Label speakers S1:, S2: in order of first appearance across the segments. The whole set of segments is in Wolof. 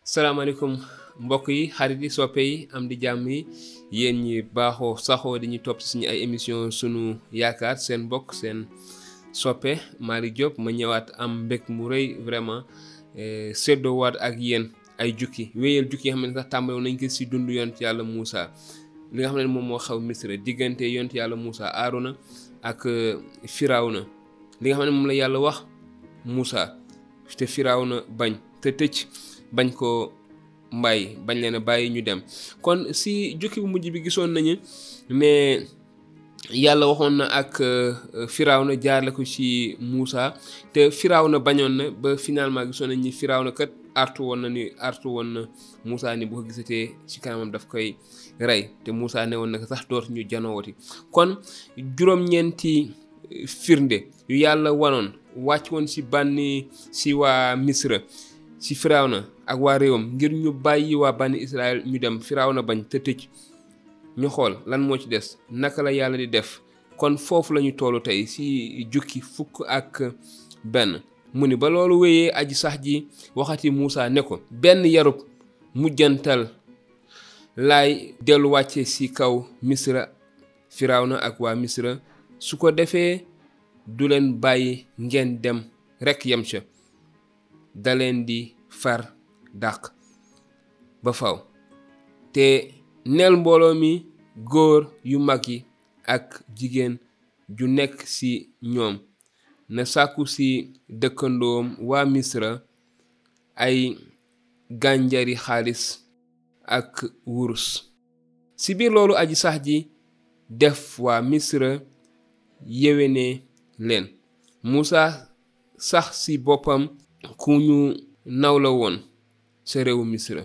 S1: salaamaaleykum mbokk yi xarit yi soppe yi am di jàmm yi yéen ñi baaxoo saxoo dañuy topp suñu ay émission sunu yaakaar seen mbokk seen soppe Malick Diop ma ñëwaat am mbég mu rëy vraiment seddoowaat ak yéen ay jukki wéyal jukki nga xam ne sax tàmbali nañ ko si dund yonent yàlla Moussa li nga xam ne moom moo xaw Misra diggante yonent yàlla Moussa Aarona ak Firawna li nga xam ne moom la yàlla wax Moussa te Firawna bañ te tëj bañ ko mbay bañ leen a bàyyi ñu dem kon si jukki bu mujj bi gisoon nañu mais yàlla waxoon na ak Firawna jaarle ko ci Moussa te Firawna bañoon na ba finalement gisoon nañ ni Firawna kat artu woon na Moussa ni bu ko gisatee ci kanamam daf koy rey te Moussa ne woon na sax dootu ñu janoowati kon juróom-ñeenti firnde yu yàlla wanoon wàcc woon ci bànni ci waa Misra ci Firawna ak waa réewam ngir ñu bàyyi waa bànni Israël ñu dem Firawna bañ te tëj ñu xool lan moo ci des naka la yàlla di def kon foofu la ñu tollu tey ci jukki fukk ak benn mu ni ba loolu wéyee aji sax ji waxati Moussa ne ko benn yarub mujjantal laay dellu wàcce ci kaw Misra Firawna ak waa Misra su ko defee du leen bàyyi ngeen dem rekk yem ca da leen di far dàq ba faw te neel mbooloo mi góor yu mag yi ak jigéen ju nekk ci ñoom na sàkku ci dëkkandoom waa Misra ay gànjari xaalis ak wurus ci biir loolu aji sax ji def waa Misra yéwéne leen Moussa sax ci boppam ku ñu naw la woon ca réewu Misra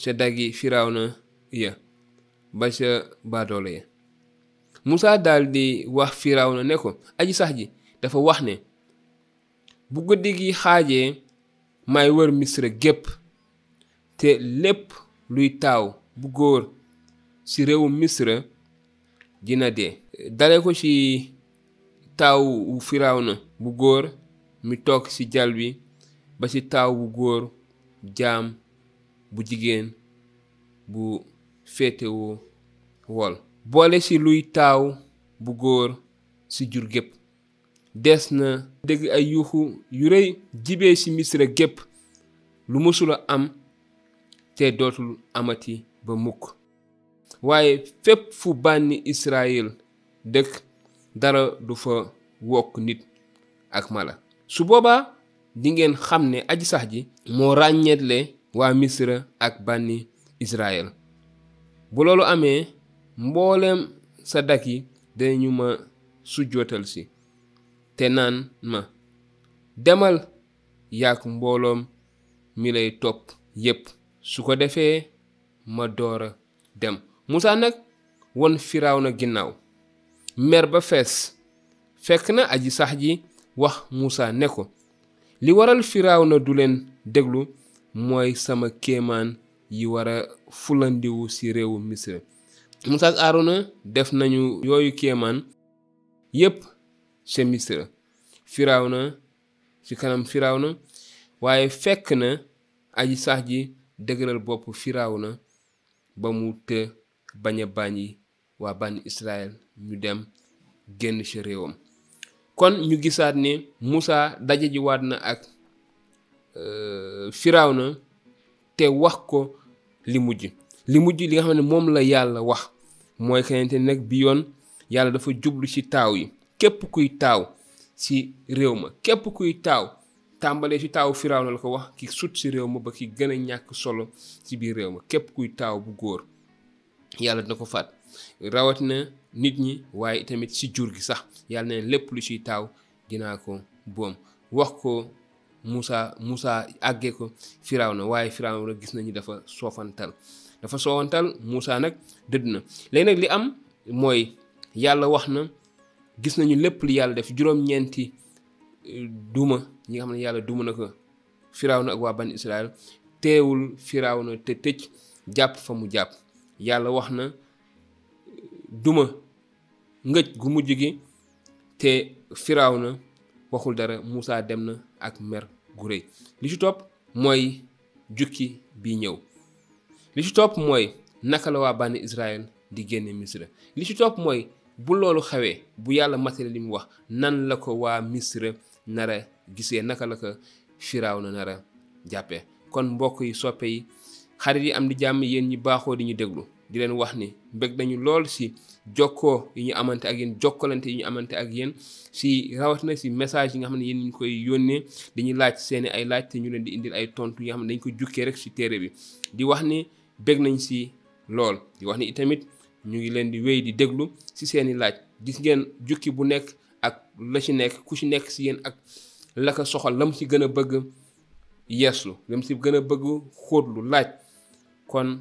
S1: ca daggi Firawna ya ba ca baadoolo ya Moussa daldi wax Firawna ne ko aji sax ji dafa wax ne bu guddi gi xaajee may wër Misra gépp te lépp luy taaw bu góor ci réewu Misra dina dee dale ko ci taaw wu Firawna bu góor mi toog ci jal bi ba ci taaw bu góor jaam bu jigéen bu féetewoo wol boole ci luy taaw bu góor ci jur gépp des na dégg ay yuuxu yu rëy jibee ci Misra gépp lu mësula am te dootul amati ba mukk waaye fépp fu bànni Israël dëkk dara du fa wokk nit ak mala su boobaa dingeen xam ne aji sax ji moo ràññeetle waa Misra ak bànni Israël bu loolu amee mbooleem sa dak yi dañu ma sujjootal si te naan ma demal yaak mbooloom mi lay topp yépp su ko defee ma doora dem Moussa nag won Firawna ginnaaw mer ba fees fekk na aji sax ji wax Moussa ne ko li waral Firawna du leen déglu mooy sama kéemaan yi wara fulandiwu ci réewu Misra Moussa ak Aarona def nañu yooyu kéemaan yépp ca Misra Firawna ci kanam Firawna waaye fekk na aji sax ji dëgëral bopp Firawna ba mu të bañ a bàyyi waa bànni Israël ñu dem génn ci réewam kon ñu gisaat ne Moussa daje ji waat na ak Firawna te wax ko li mujj li nga xam ne moom la yàlla wax mooy kenente nag bi yoon yàlla dafa jublu ci taaw yi képp kuy taaw ci réew ma képp kuy taaw tàmbalee ci taawu Firawna la ko wax ki sut ci réew ma ba ki gën a ñàkk solo ci biir réew ma képp kuy taaw bu góor yàlla dina ko faat rawatina nit ñi waaye tamit ci jur gi sax yàlla ne lépp lu ciy taaw dinaa ko boom wax ko Moussa àggee ko Firawna waaye Firawna gis nañu dafa soofantal Moussa nag dëdd na léegi nag li am mooy yàlla wax na gis nañu lépp li yàlla def juróom-ñeenti duma ñi nga xam ne yàlla duma na ko Firawna ak waa bani Israël teewul Firawna te tëj jàpp fa mu jàpp yàlla wax na duma ngëj gu mujj gi te Firawna waxul dara Moussa dem na ak mer gu rëy li ci topp mooy jukki bi ñëw. li ci topp mooy naka la waa bànni Israël di génne Misra. li ci topp mooy bu loolu xewee bu yàlla matale li mu wax nan la ko waa Misra nara gisee, naka la ko Firawna nara jàppee. kon mbokk yi, soppe yi, xarit yi, am di jàmm, yéen ñi baaxoo di ñu déglu, di leen wax ni bëgg nañu lool si jokkoo yi ñu amante ak yéen, jokkalante yi ñu amante ak yéen, si rawatina si message yi nga xam ne yéen ñu koy yónnee dañuy laaj seeni ay laaj te ñu leen di indil ay tontu yi nga xam ne dañ ko jukkee rek si téere bi. di wax ni bëgg nañ si lool, di wax ni itamit ñu ngi leen di wéy di déglu si seeni laaj. gis ngeen jukki bu nekk ak la ci nekk, ku ci nekk si yéen ak la ko soxal, lam ci gën a bëgg yeeslu, lam ci gën a bëgg xóotlu laaj. kon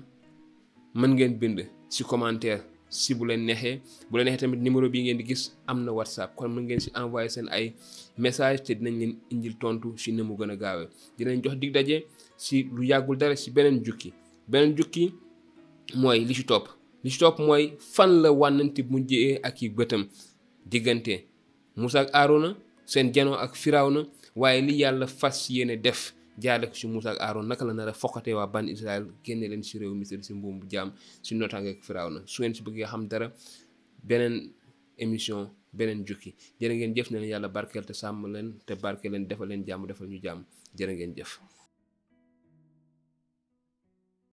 S1: mën ngeen bind si commentaire si bu leen neexee. bu leen neexee tamit numéro bii ngeen di gis am na WhatsApp, kon mën ngeen si envoyé seen ay message te dinañ leen indil tontu si ne mu gën a gaawee. dinañ jox dig daje si lu yàggul dara si beneen jukki. beneen jukki mooy li ci topp. li ci topp mooy fan la wànnanti mujjee ak i bëtam diggante Musa ak Aarona, seen janoo ak Firawna, waaye li yàlla fas yéene def jaarale ko si Musa ak Aarona, naka la nar a foqatee waa ban Israël génne leen si réew Misra si mbuum bu jaam si nootaange ak Firawna. su ngeen si bëggee xam dara, beneen émission, beneen jukki. jërë ngeen jëf, ne leen yàlla barkeel te sàmm leen te barkeel leen, defal leen jàmm, defal ñu jàmm. jërë ngeen jëf.